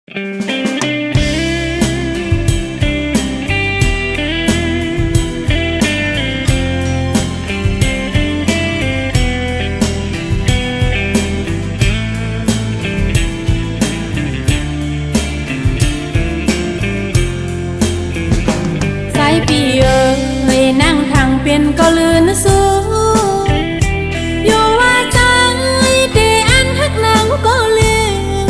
สายปีเอ๋ยนั่งทางเป็นก็ลืนสู้อยู่ว่าใจเดอันหักนางก็ลืม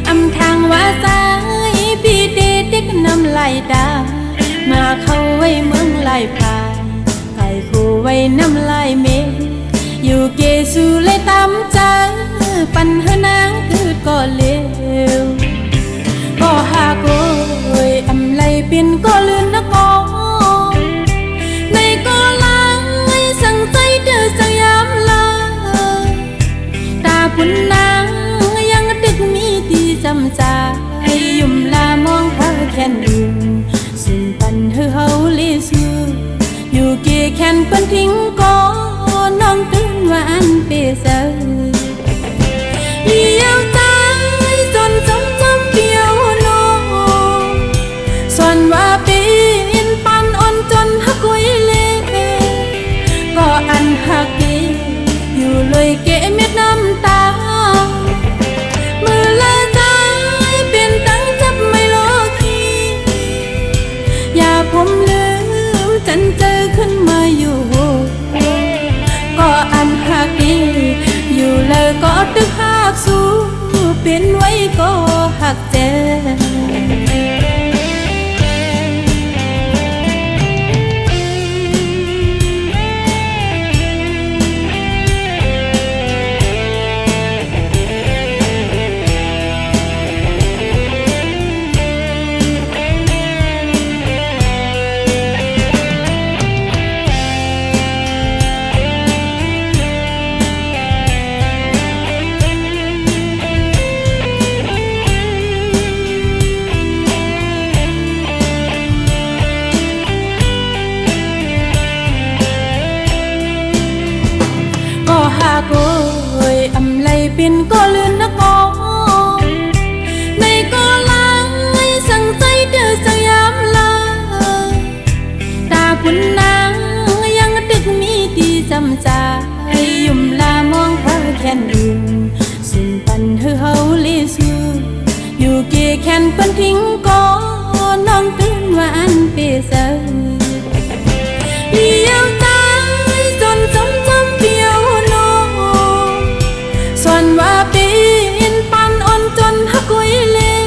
อำทางว่าสายปีเดเด็กน้ำไหลดามาเข้าไว้เมืองไหลพายไก่คู่ไว้น้ำไหลเมอยู่เกสู่เลยตามใจปันหานางคือก็เลวก็หากโอยอำไลเป็นก็ลืนนะก็ในก็ล้างสั่งใจเดือสังยามลาตาพุ่นนางยังดึกมีที่จำใจยุ่มลามองเธอแค่นอื่นสิ่งปันเธอเฮาลิสูอยู่เกแค่นเปิ้นทิ้งก็น้องตื่นว่าอันเปเซอเดียวใจจนจำจำเดียวน้องส่วนว่าเป็นปันอ่อนจนหักไว้เลยก็อันหักดีอยู่เลยเกะเม็ดน้ำตามือละใจเป็นตั้งจับไม่ลอคีอย่าผมลืมจันเจอขึ้นมาอยู่ก็อันหักดีอยู่เลยก็ตึกหักสู้เป็นไว้ก็หักเจโอยอำไลเป็นก็ลืนนะก็ในก็ล้างสั่งใจเดือสังยามลาตาพุ่นนางยังดึกมีที่จำใจยุ่มลามองเธอแค่นอื่นสิ่งปันเธอเฮาลิสูอยู่เกแค่นเปิ้นทิ้งก็น้องตื่นว่าอันเปเซอเดียวใจจนจำจำเดียวส่วนว่าเป็นปันอ่อนจนหักไว้เลย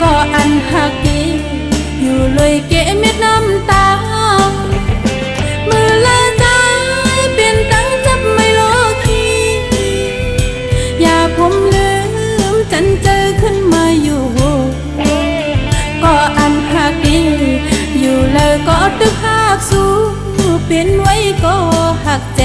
ก็อันหักดีอยู่เลยเกะเม็ดน้ำตามือละใจเป็นตั้งจับไม่ลอคีอย่าผมลืมจันเจอขึ้นมาอยู่ก็อันหักดีอยู่เลยก็ตึกหักสู้เป็นไว้ก็หักเจ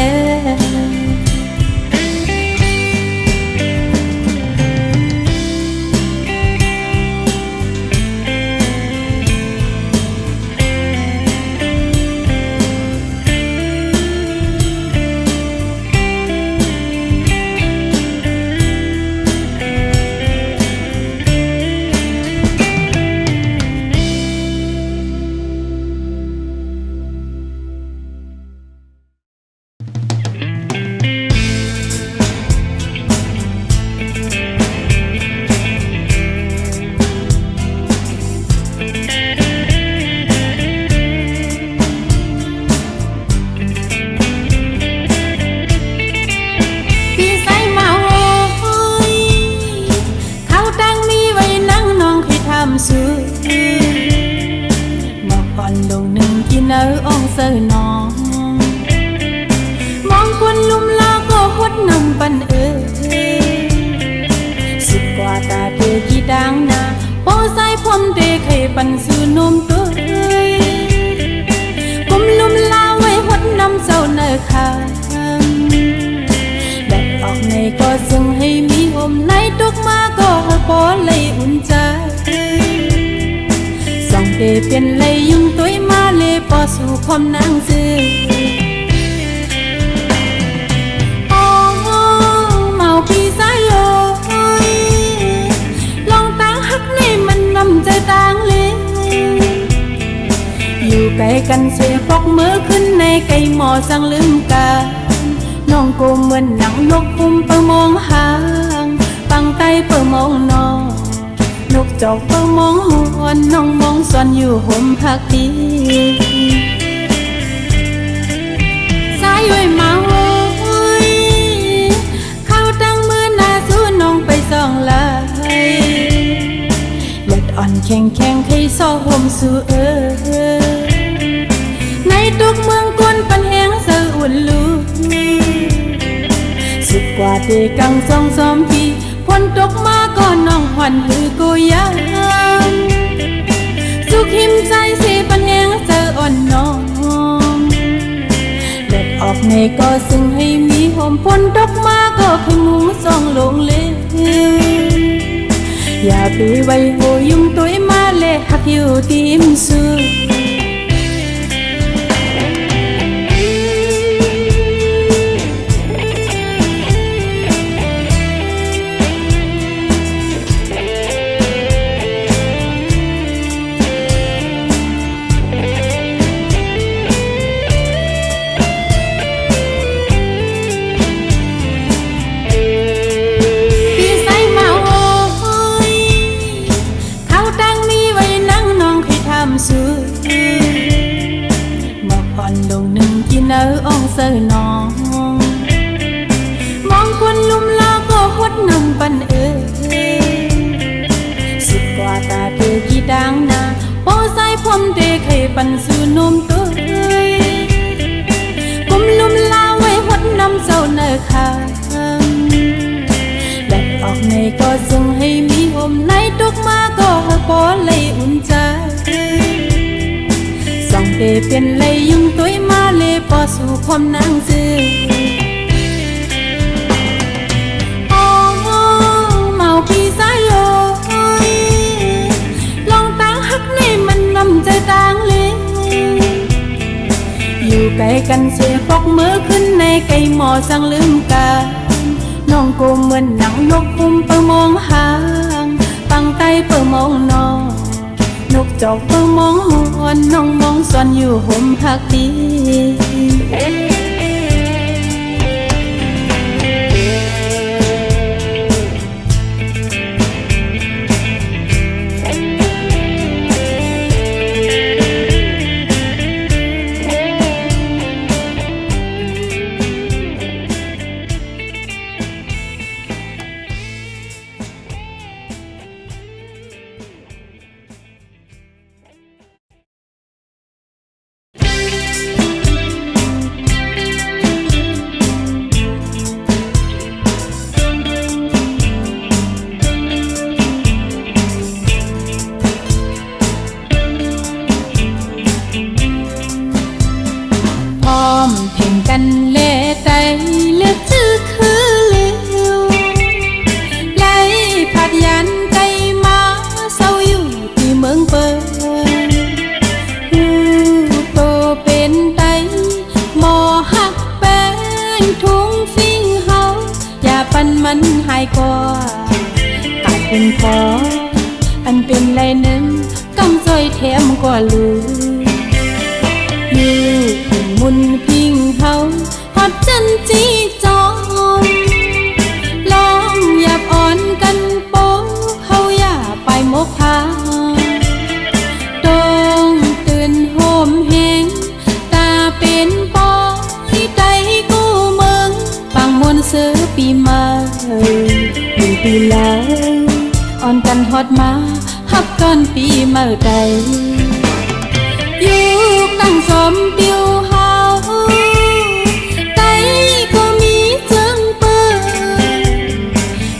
เนอองเสอน้องมองคนลุ่มลาก็หดนำปันสุดกว่าตาเธอกี่ดังนาโป้สายผมเดเคยปันสื่อนมตัวกุมลุ่มลาไว้หดนำเจ้าเนอค่ะแดดออกในก็ซึ่งให้มีอมในตุกมาก็พอเลยอุ่นใจส่องเดเป็นเลยยุ่งตัวมาเลยพอสู่ความนางซื้อเมาปีสายโยล ใจต่างเลยอยู่ไกลกันเสียปอกมือขึ้นในไก่หมอสั่งลืมกันน้องโกเหมือนหนังนกคุ้มเปิงมองหางปังไตเปิงมองน้องนกจอกเปิงมองหวนน้องมองซ่อนอยู่ห่มผักดีสายไว้มาโวยเข้าตั้งมือหน้าสู้น้องไปส่องลายเล็ดอ่อนแข็งแข็งให้ซอห่มสู่ในทุกเมืองกวนปันแหงเสืออุ่นลูสุดกว่าเด็กกังสองซ้อมพี่ฝนตกมาก็น้องหวันหือกูยังสุขหิมใจเสียปันแหงเสืออ่อนน้องเล็ดออกในก็ซึ่งให้มีห่มฝนตกมาก็ให้หมูส่องลงเลยอย่าไปไว้โหยุ่งตัวมาเลยหักอยู่ทีมสูเนออ่องเสือน้องมองคนลุ่มลาก็หดน้ำปันสุดกว่าตาเธอกี่ดังนาโป้สายผมเด็กให้ปันสู่นมตัวกุมลุ่มลาไว้หดน้ำเจ้าเนอค่ะแดดออกในก็ส่งให้มีห่มในตุกมาก็พอเลยอุ่นใจส่องเตเปลี่ยนเลยยุ่งตัวมาเลยพอสู่ความนางซื้อโอ้เมาพี่สายโยลองตั้งฮักในมันนำใจต่างเลยอยู่ไกลกันเสียปอกมือขึ้นในไก่หมอสั่งลืมกันน้องโกเหมือนหนังนกคุ้มเปิงมองหางปังไตเปิงมองน้องนกจอกเปิงมองหวนน้องมองซ่อนอยู่ห่มผักดีเล่ไตเลือกชื่อคือเลี้ยวไล่ผัดยันไก่มาเศร้าอยู่ที่เมืองเปิดหูโตเป็นไตหมอหักแป้งทุ่งฟิงเฮาอย่าปันมันหายกว่ากลายเป็นพออันเป็นไรหนึ่งกำจอยแถมกว่าลืออยู่มุนพิงเฮาฮอดจันจีจอมลองอย่าอ่อนกันโป๊เฮาอย่าไปมกพาต้องตื่นโฮมแหงตาเป็นปอยใจกู้เมืองปังมวนเสือปีมาปีแล้วอ่อนกันฮอดมาฮับก่อนปีเมื่อใดอยู่ตั้งสมปิวเฮาไตก็มีเจิงเปิด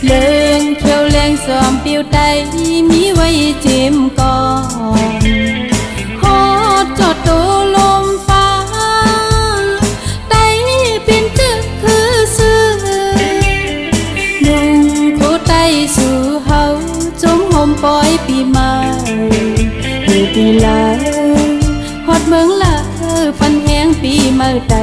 เลื่องเขียวแรงสมปิวไตมีไว้เจ็มก่อนฮอดจอดโตลมฟ้าไตเป็นจึกคือซื้อนุ่งโคไตสู่เฮาจมห่มปอยปีมาปีแล้วฮอดเมืองละปันแหงปีเมื่อใด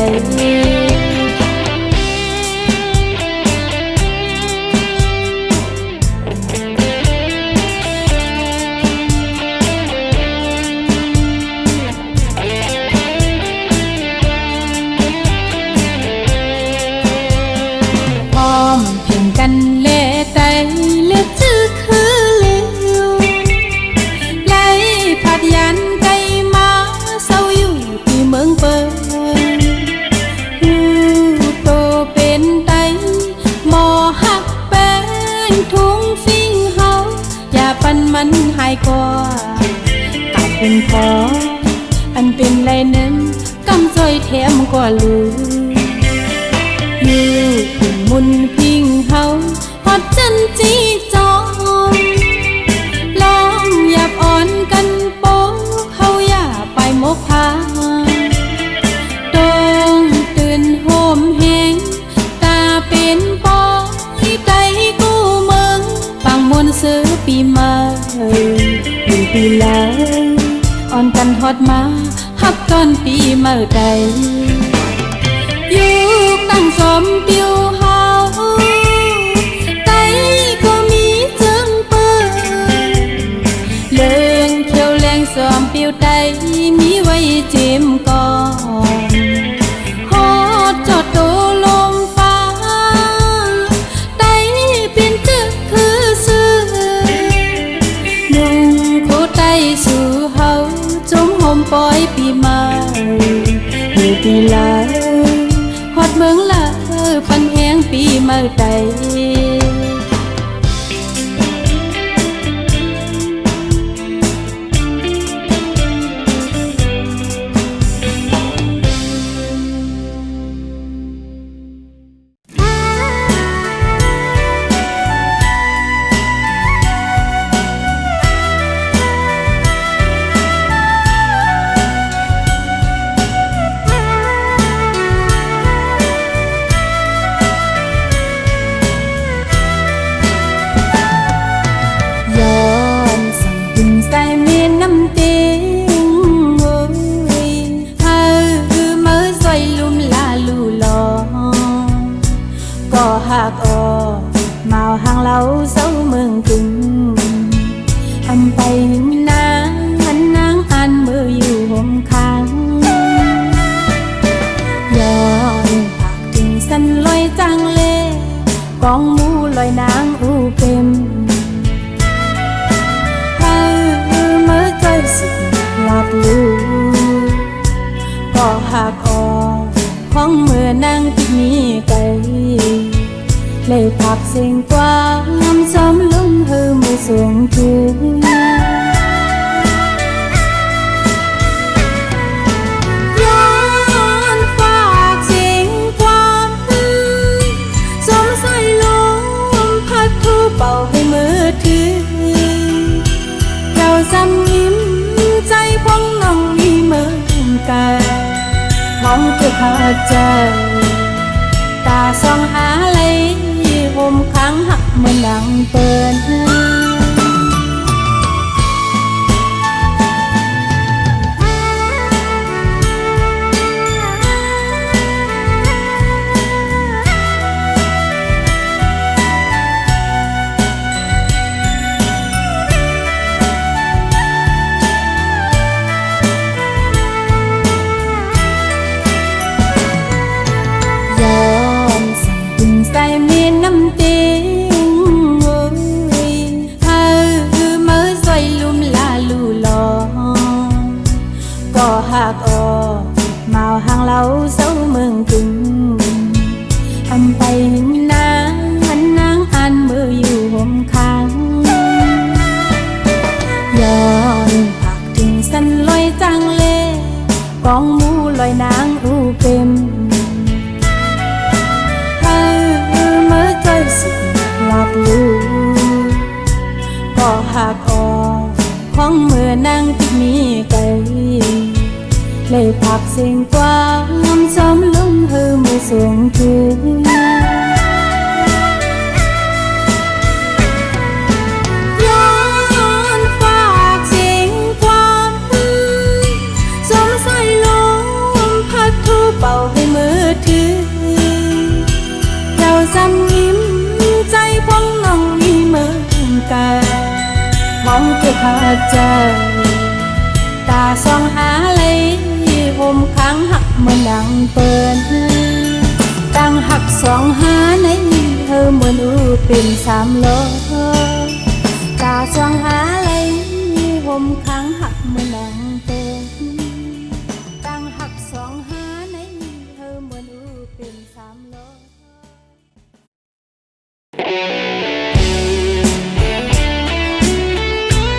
มันหายกว่ากับเป็นพออันเป็นไรนั้นกำจอยแถมกว่าลืออยู่ถึงมุนพิงเฮาฮอดจันจีจอมลองหยับอ่อนกันโป๊เขาอย่าไปมกพาต้องตื่นโฮมแหงตาเป็นปอยใจกู้เมืองปังมนซื้อปีมาอยู่ปีแล้วอ่อนกันฮอดมาฮับตอนปีเมื่อใดอยู่ตั้งสมปิวเฮาไตก็มีจึงเปิดเลื่องเขียวแรงสมปิวไตมีไว้เจ็มก่อนฮอดจอดโตลมฟ้าไตเป็นจึกคือซื้อนุ่งโคไตสู่เฮาจมห่มปอยปีมาอยู่ปีลาฮอดเมืองลาปันแหงปีเมื่อใดหากออกมาห่างเราเศร้าเมืองกึ่งทำไปหินนางหันนางอันมืออยู่ห่มข้างย้อนผักถึงสันลอยจังเลกองมูลอยนางอูเป็มเธอเมื่อใจสุดหลับลูก็หากออกของเมื่อนางที่มีไกลเลยพักเสียงกว้างซ้อมลงเฮอมือส่งถึงย้อนฝากเสียงกว้างสมใส่ลมพัดทูเป่าให้มือถือเราซ้ำยิ้มใจพองน้องมีเหมือนกันมองเธอขาดใจตาส่องหาเลยโฮมค้างหักเมื่อนังเปิดหากออกมาห่างเราเศร้าเมืองกึ่งทำไปหินนางหันนางอันมืออยู่ห่มข้างย้อนผักถึงสันลอยจังเลกองมูลอยนางอูเป็มเธอเมื่อใจสุดหลับลูก็หากออกของเมื่อนางที่มีไกลเลยพักเสียงกว้างซ้อมลงเฮอมือส่งถึงย้อนฝากเสียงกว้างสมใส่ลมพัดทูเป่าให้มือถือเราซ้ำยิ้มใจพองน้องมีเหมือนกันมองเธอขาดใจตาส่องหาเลยโฮมค้างหักเมื่อนังเปิดตั้งหักสองหาในเธอเหมือนอูเป็นสามล้อตาส่องหาเลยโฮมค้างหักเมื่อนังเปิดตั้งหักสองหาในเธอเหมือนอูเป็นสามล้อ เ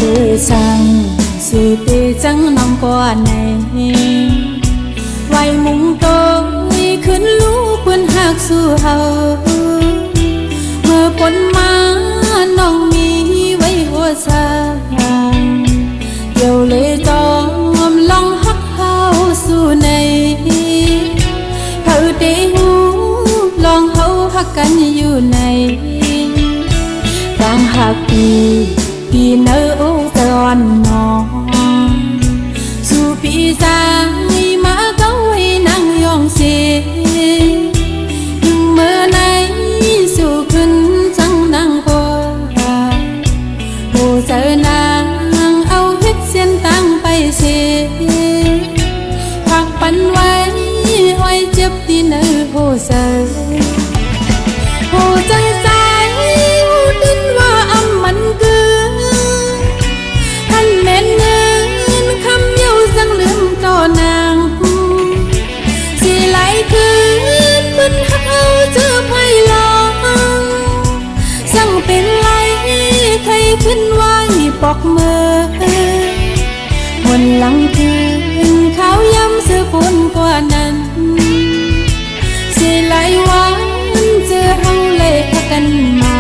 bề sang sự tê trắng nằm qua này vài mùng tôi khuyến lũ quên hạc su hầu mơ quấn má nong mi vây hoa xa dầu lệ cho lòng hắc hao su này thử tê hu lòng hậu hắc cánh yêu này đang hạc kỳ nỡ ô tòn nọ dù bị ra má câu hay năng yong xê nhưng mơ này dù khấn chẳng năng qua hồ giờ nàng âu hết xiên tăng bay xê hoặc bắn quay hoài chấp đi nỡ hồ giờ dài hồ tinว่าâmมันcứ thanh mến ngân khăm nhau răng lưỡng cho nàng chỉ lại cứ bên hắc âu chưa phải lo răngเป็นไรใครขึ้นว่าบอกเมื่อวันหลังคืนเขาย้ำเสื้อปนกว่านั้นchỉ lạiวันเจอเฮาเลยกันมา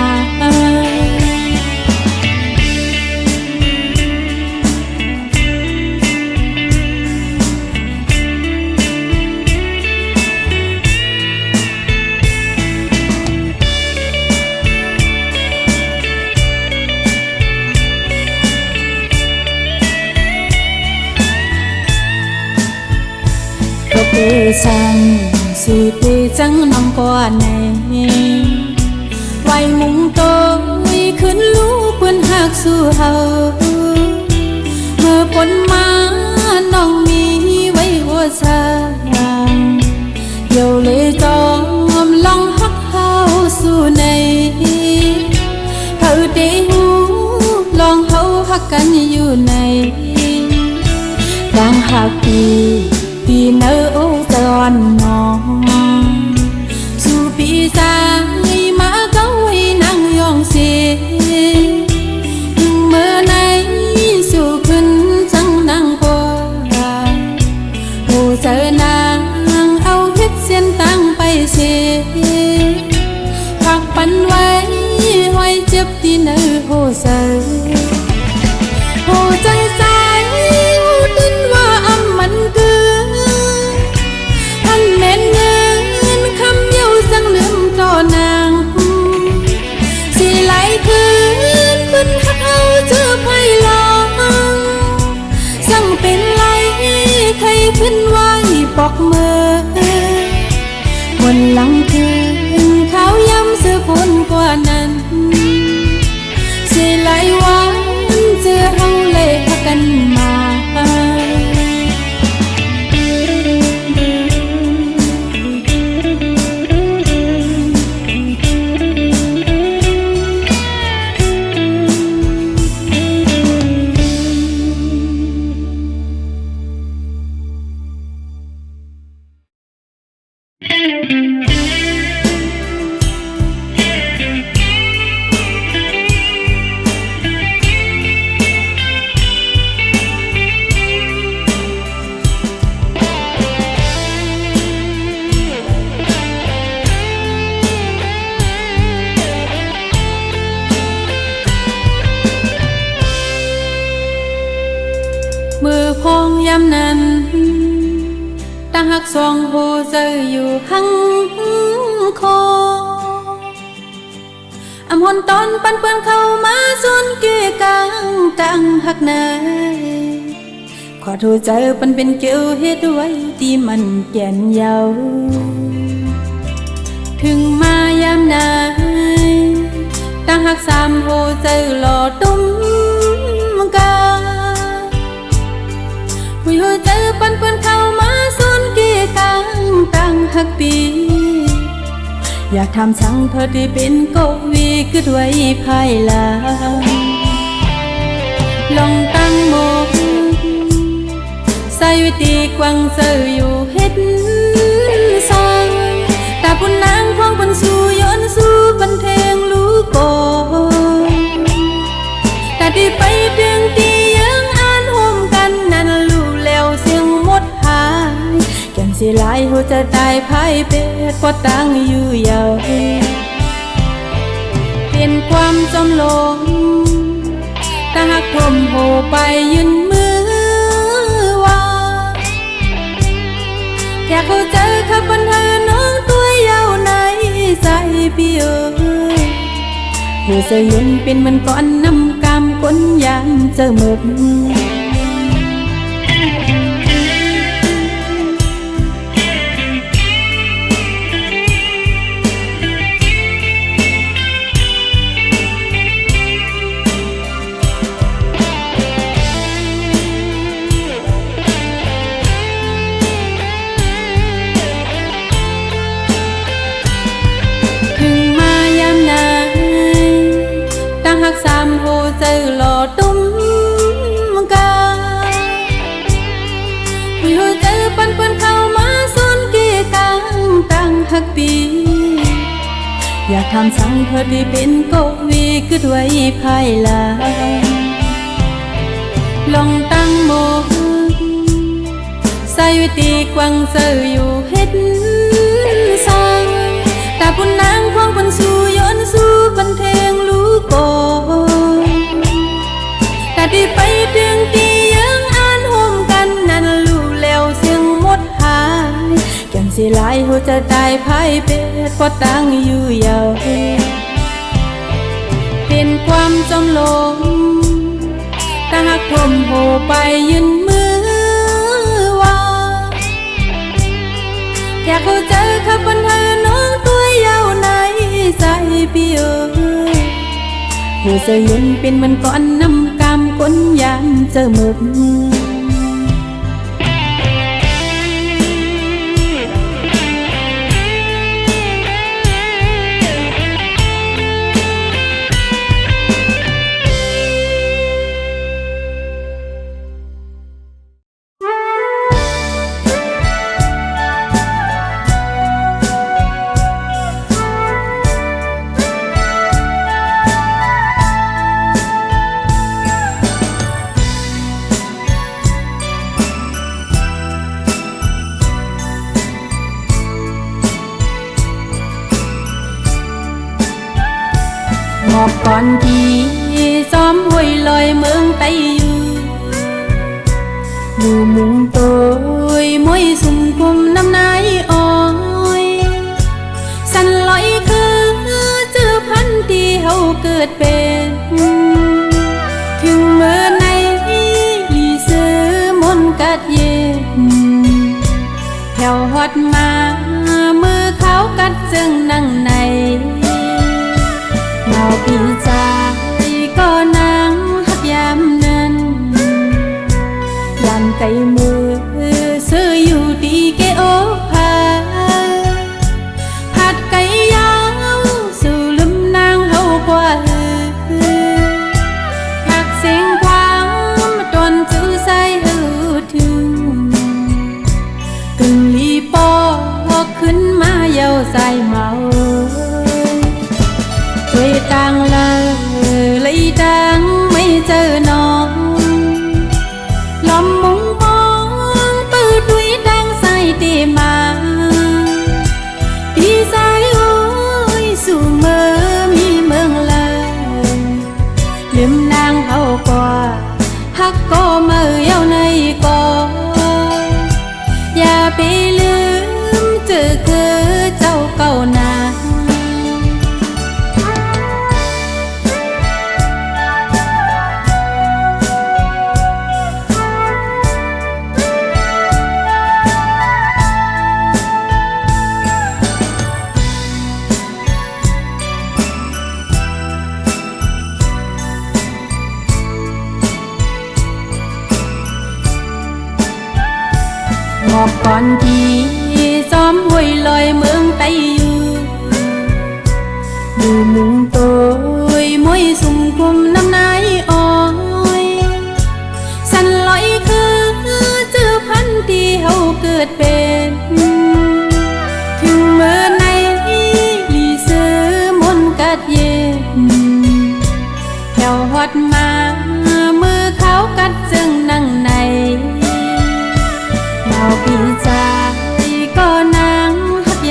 bề sang sự tê trắng nằm qua này vài mùng tôi khuyến lũ quên hạc su hầu mơ quấn má nong mi vây hoa xa dầu lệ cho lòng hắc hao su này thử tê hu lòng hậu hắc cánh yêu này đang hạc kỳ nỡ ô tòn nọ dù bị ra má câu hay năng yong xê nhưng mơ này dù khấn chẳng năng qua hồ giờ nàng âu hết xiên tăng bay xê hoặc bắn quay hoài chấp đi nỡ hồ giờ dài hồ tinว่าâmมันcứ thanh mến ngân khăm nhau răng lưỡng cho nàng chỉ lạiคืนbên hắc âu chưa phải lo răngเป็นไรใครขึ้นว่าบอกเมื่อวันหลังคืนเขาย้ำเสื้อปนกว่านั้นchỉ lạiวันเจอเฮาเลยกันมามือพองยามนั้นตั้งหักสองโหเจออยู่หังคออำหนตอนปันเปื้อนเข้ามาส่วนเกี่ยกังตั้งหักนายขอโทษใจปันเป็นเกี่ยวเหตุไว้ที่มันแก่นยาวถึงมายามนายตั้งหักสามโหเจอหล่อตุ้มกาวิวเจอปันเปื้อนเข้ามาส่วนเกี่ยกังตั้งหักปีอยากทำสั่งเธอที่เป็นกวีกึดไว้ภายหลังลองตั้งโมกใส่วิธีกวางเจออยู่เฮ็ดซองแต่ปุ่นนางควงปุ่นสู้ย้อนสู้บันเทงลูกโกแต่ที่ไปเพียง เป็ดพอตั้งอยู่ยาวเป็นความจำลงตาหักทมโหไปยืนมือว่าอยากเข้าใจขับบันเทิงน้องตัวยาวในใจพี่เอ๋ยหัวใจยืนเป็นเหมือนก้อนน้ำกำก้นยามเจอหมึกหักสามโหเจอหล่อตุ้มกาวิวเจอปันเข้ามาซ้อนเกี่ยกังตั้งหักปีอยากทำสังเพื่อที่เป็นกวีคือด้วยภายหลังลองตั้งโมใส่วิธีกวางเจออยู่เฮ็ดสังแต่ปุ่นนางของปุ่นสู้ย้อนสู้ปันเทงลูกโกแต่ที่ไปถึงที่ยังอ่านห่มกันนั่นรู้แล้วเสียงหมดหายแก่นสิหลายหัวจะตายภายเป็ดพอตั้งอยู่ยาวเป็นความจำลงตาหักทมโหไปยืนมือว่าอยากเข้าใจขับบันเทิงน้องตัวยาวในใจพี่เอ๋ยหัวใจยืนเป็นเหมือนก้อนน้ำกำก้นยามเจอหมึกหมอบก่อนที่ซ้อมห้วยลอยเมืองไตอยู่มุงโตยมวยสุ่มคุมน้ำนายอ้อยสันลอยคือเจอพันที่เฮาเกิดเป็นถึงเมื่อในลีเสือมนกัดเย็นแถวฮอดมามือเขากัดจึงนั่งในเราพี่ใจก็นั่งหักยามนั้นยันไก่มือซื้ออยู่ดีเกโอพาผัดไก่ยาวสู่ลืมนางเฮากว่าหักเสียงความตอนจื้อใส่หือถึงกึ่งลีปอขึ้นมาเยาใส่เมาต่างเลยดังไม่เจอน้องลอมมุงมองปืดดุยดังใส่ตีมาพี่สายโอ้ยสู่เมื่อมีเมืองเลยลืมนางเขากว่าฮักก็เมื่อเย้าในก่ออย่าไปลืมเจอคือเจ้าเก่านาหมอบก่อนที่ซ้อมห้วยลอยเมืองไตอยู่มุงโตยมวยสุ่มคุมน้ำนายอ้อยสันลอยคือเจอพันที่เฮาเกิดเป็นถึงเมื่อในลีเสือมนกัดเย็นแถวฮอดมามือเขากัดจึงนั่งในพี่ใจก็นั่งหักย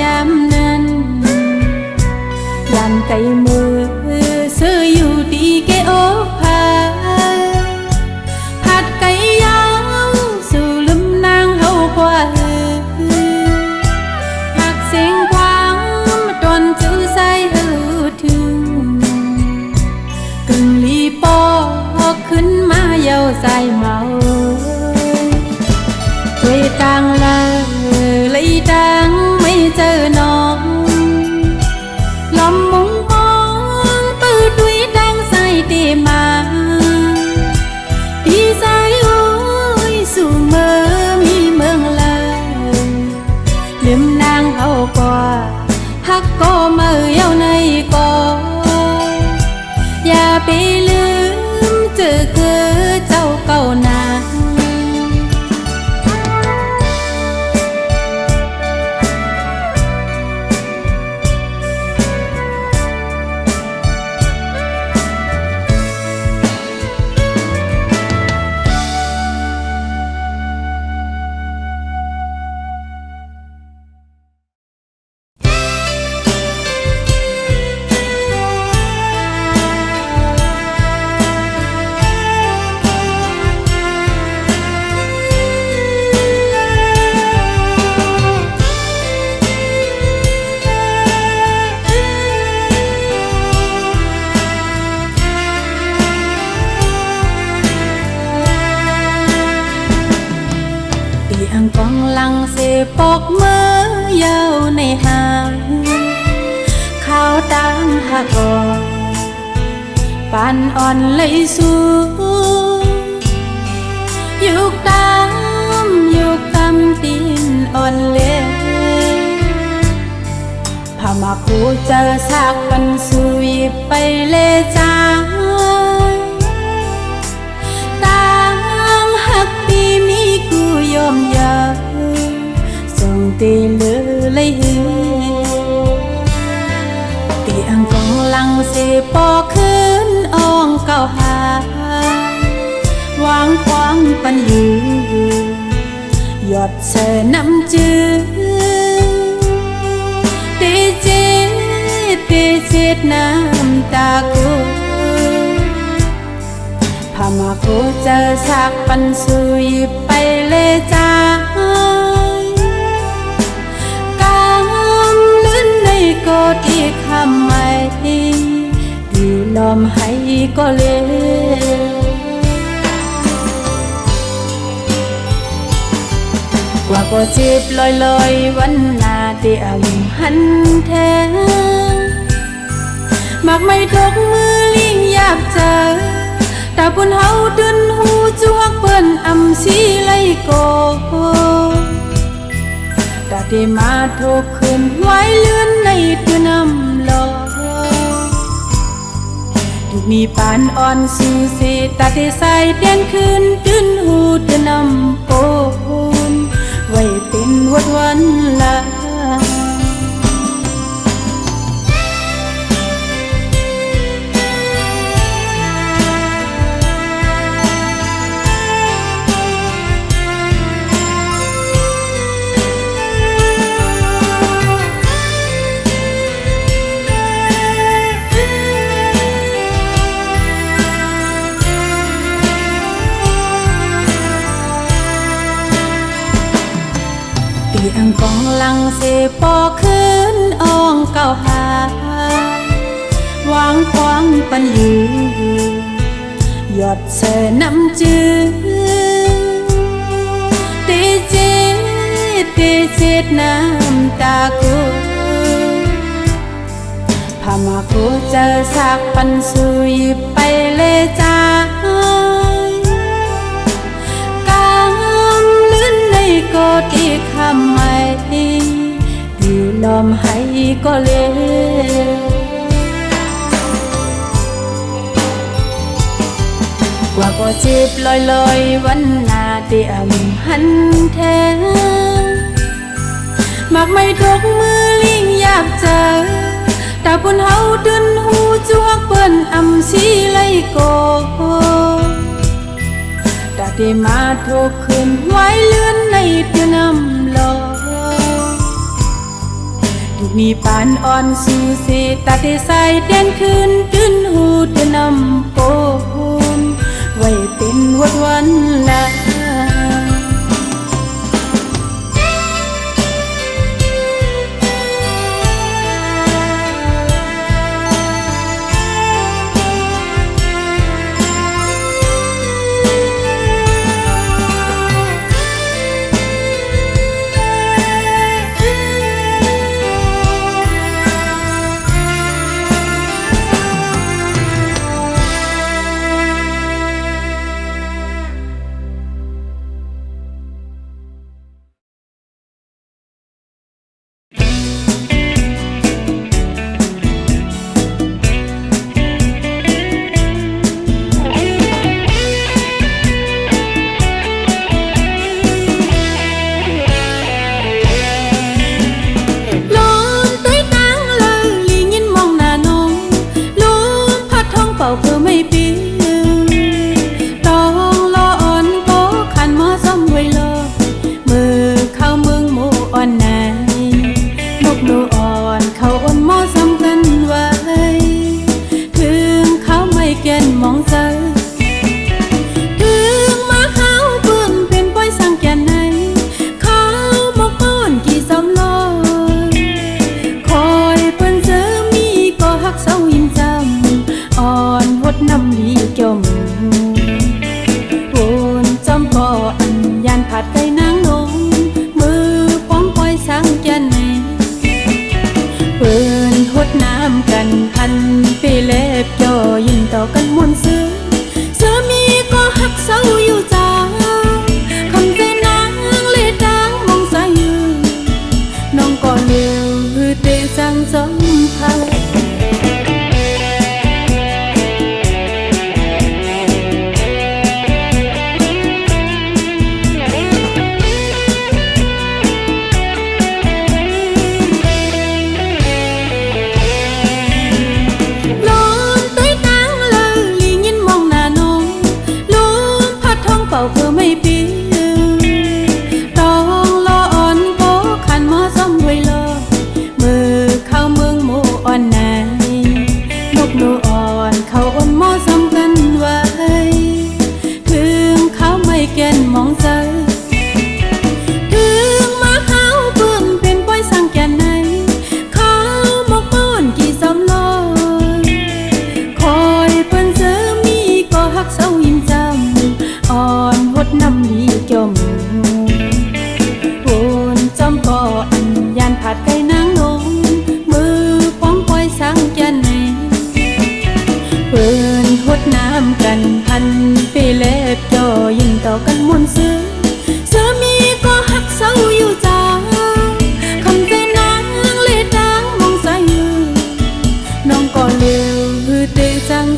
ไปลืมเจอคือเจ้าเก่านาอังกองลังเสปอกเมื่อยาวในหางข้าวตามหากอปานอ่อนเลยสูยุกตามยุกตามตีนอ่อนเล่พามาคูเจอซากกันสุยไปเลจางปีมีกูยอมยาส่งตีเลือเลยหือตีอังกองลังเสปอขึ้นอ่องเก่าหาวางควางปันยือยอดเสน้ำจือตีเจ็ดน้ำตากูพามากูเจอซากปันสุยไปเลยจ้ากำลื่นในกอดอีกคำไม่ดีลมให้ก็เลยกว่าก็จีบลอยวันหน้าเดียมหันแทงมากไม่ตกมือลิงอยากเจอตาปุ่นเฮาดึนหูจวกเปิ้นอำสีไลโกตาที่มาทบคืนไว้เลื่อนในตัวน้ำลอยถูกมีปานอ่อนสูสีตาที่ใส่เด่นคืนดึนหูตัวน้ำโปนไว้เป็นวันละ อังกองลังเสปอขึ้นอ่องเก่าหาวางควางปันยืหยอดเสน้ำจือตีเจ็ดน้ำตากูพามากูเจอซากปันสุยไปเลยจ้ากำลื่นในกอดอีกคำไม่ดีลมให้ก็เลยกว่าก็จีบลอยวันหน้าเตียมหันแทงมากไม่ตกมือลิงอยากเจอตาปุ่นเฮาดึนหูจวกเปิ้นอำสีไลโกตาที่มาทบคืนไว้เลื่อนในเตียน้ำลอยถูกมีปานอ่อนสูสีตาที่ใส่เด่นคืนดึนหูเตียน้ำโปนไว้เป็นวันละ ก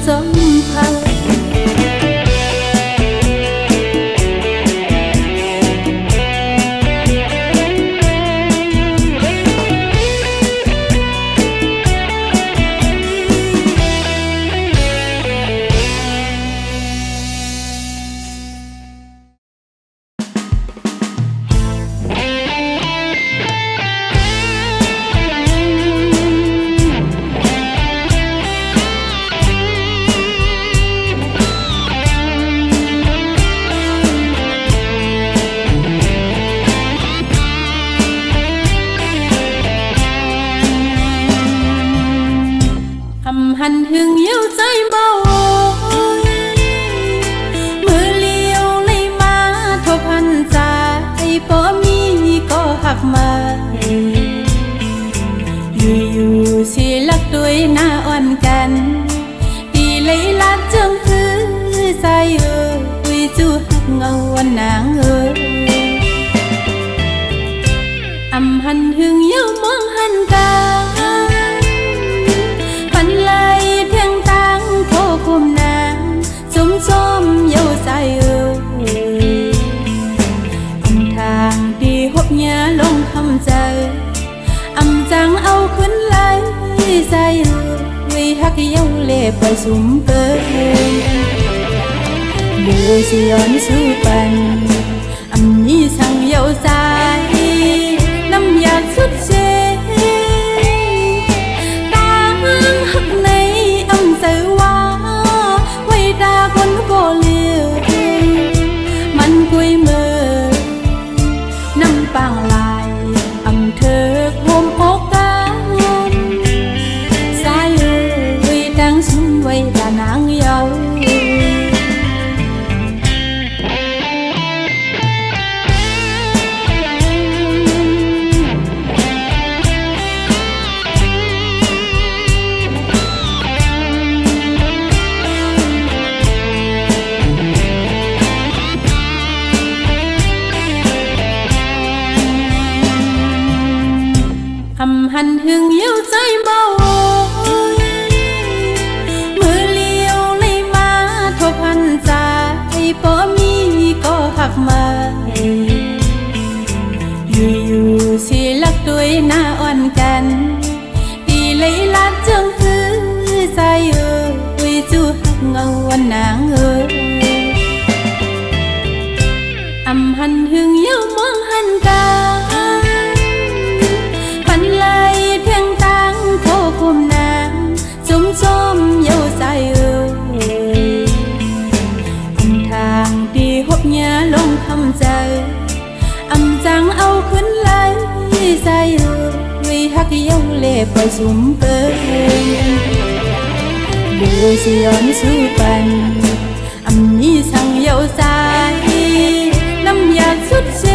จอมพักหันหึงเย้าใจเบามือเลี้ยวเลยมาทบหันใจพอมีก็หักมาอยู่สิลักด้วยหน้าอ่อนกันดีเลยลัดจังคือใจวิจูหักเงาวันนางหันหึงเย้ามองหันกาคุมน้ำจุ่มจอมเย้าใจทางดีหบยาลงคำใจจังเอาขึ้นไหลใจวิหักเย้าเล่ไปสุ่มเกินเดือสิย้อนสู้ปันนี้สั่งเย้าใจน้ำอยากสุดเจหักในใจว่าไว้ตาคนก็เลี้ยวมันกุยมือน้ำปางลายเธอโฮมอกกันสายเลยดังสุ่มไว้ตานางเยาหันหึงเย้าใจเบามือเลี้ยวเลยมาทบหันใจพอมีก็หักมาอยู่สิลักด้วยหน้าอ่อนกันดีเลยลัดจังคือใจวิจูหักเงาวันนางหันหึงเย้ามองหันกาคุมน้ำจุ่มจอมเย้าใจทางดีหบยาลงคำใจจังเอาขึ้นไหลใจวิหักเย้าเล่ไปสุ่มเกินเดือสิย้อนสู้ปันนี้สั่งเย้าใจน้ำอยากสุดเจ